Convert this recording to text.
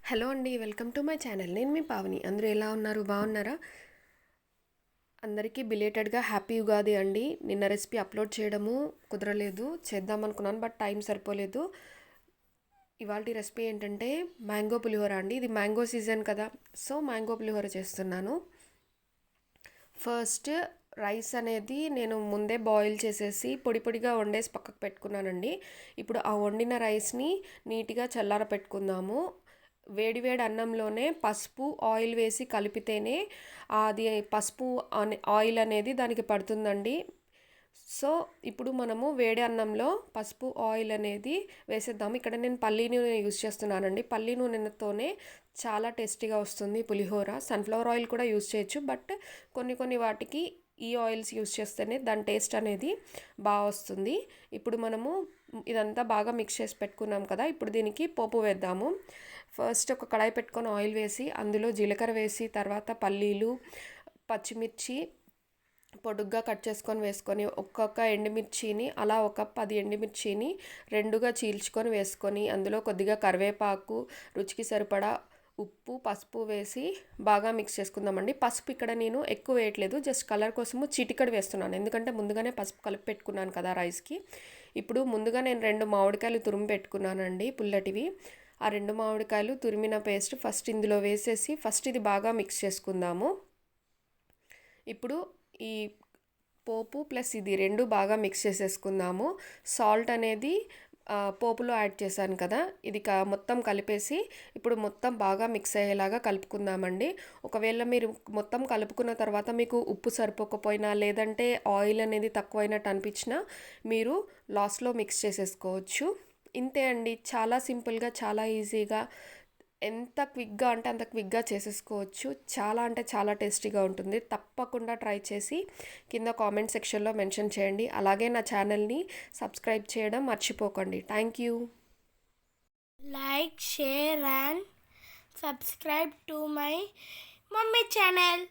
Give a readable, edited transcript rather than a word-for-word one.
Hello అండి, welcome to my channel. నేను మీ పావని. అందరూ ఎలా ఉన్నారు? బాగున్నారా? అందరికీ బిలేటెడ్గా హ్యాపీ ఉగాది అండి. నిన్న రెసిపీ అప్లోడ్ చేయడము కుదరలేదు, చేద్దాం అనుకున్నాను బట్ టైం సరిపోలేదు. ఇవాళ రెసిపీ ఏంటంటే మ్యాంగో పులిహోర అండి. ఇది మ్యాంగో సీజన్ కదా, సో మ్యాంగో పులిహోర చేస్తున్నాను. ఫస్ట్ రైస్ అనేది నేను ముందే బాయిల్ చేసేసి పొడి పొడిగా వండేసి పక్కకు పెట్టుకున్నానండి. ఇప్పుడు ఆ వండిన రైస్ని నీట్గా చల్లార పెట్టుకుందాము. వేడివేడి అన్నంలోనే పసుపు ఆయిల్ వేసి కలిపితేనే అది పసుపు ఆయిల్ అనేది దానికి పడుతుందండి. సో ఇప్పుడు మనము వేడి అన్నంలో పసుపు ఆయిల్ అనేది వేసేద్దాము. ఇక్కడ నేను పల్లీ నూనె యూస్ చేస్తున్నానండి. పల్లీ నూనెతోనే చాలా టేస్టీగా వస్తుంది పులిహోర. సన్ఫ్లవర్ ఆయిల్ కూడా యూస్ చేయొచ్చు, బట్ కొన్ని వాటికి ఈ ఆయిల్స్ యూస్ చేస్తేనే దాని టేస్ట్ అనేది బాగా వస్తుంది. ఇప్పుడు మనము ఇదంతా బాగా మిక్స్ చేసి పెట్టుకున్నాం కదా, ఇప్పుడు దీనికి పోపు వేద్దాము. ఫస్ట్ ఒక కడాయి పెట్టుకొని ఆయిల్ వేసి అందులో జీలకర్ర వేసి తర్వాత పల్లీలు, పచ్చిమిర్చి పొడుగ్గా కట్ చేసుకొని వేసుకొని ఒక్కొక్క ఎండుమిర్చిని అలా ఒక 10 ఎండుమిర్చిని రెండుగా చీల్చుకొని వేసుకొని అందులో కొద్దిగా కరివేపాకు, రుచికి సరిపడా ఉప్పు, పసుపు వేసి బాగా మిక్స్ చేసుకుందామండి. పసుపు ఇక్కడ నేను ఎక్కువ వేయట్లేదు, జస్ట్ కలర్ కోసము చిటికడు వేస్తున్నాను, ఎందుకంటే ముందుగానే పసుపు కలిపి పెట్టుకున్నాను కదా రైస్కి. ఇప్పుడు ముందుగా నేను 2 మామిడికాయలు తురిమి పెట్టుకున్నానండి, పుల్లటివి. ఆ 2 మామిడికాయలు తురిమిన పేస్ట్ ఫస్ట్ ఇందులో వేసేసి ఫస్ట్ ఇది బాగా మిక్స్ చేసుకుందాము. ఇప్పుడు ఈ పోపు ప్లస్ ఇది రెండు బాగా మిక్స్ చేసేసుకుందాము. సాల్ట్ అనేది పోపులో యాడ్ చేశాను కదా, ఇది మొత్తం కలిపేసి ఇప్పుడు మొత్తం బాగా మిక్స్ అయ్యేలాగా కలుపుకుందామండి. ఒకవేళ మీరు మొత్తం కలుపుకున్న తర్వాత మీకు ఉప్పు సరిపోకపోయినా లేదంటే ఆయిల్ అనేది తక్కువైనట్టు అనిపించినా మీరు లాస్ట్లో మిక్స్ చేసేసుకోవచ్చు. ఇంతే అండి, చాలా సింపుల్గా, చాలా ఈజీగా, ఎంత క్విక్గా అంటే అంత క్విక్గా చేసేసుకోవచ్చు. చాలా అంటే చాలా టేస్టీగా ఉంటుంది. తప్పకుండా ట్రై చేసి కింద కామెంట్ సెక్షన్లో మెన్షన్ చేయండి. అలాగే నా ఛానల్ని సబ్స్క్రైబ్ చేయడం మర్చిపోకండి. Thank you. Like, share and subscribe to my mummy channel.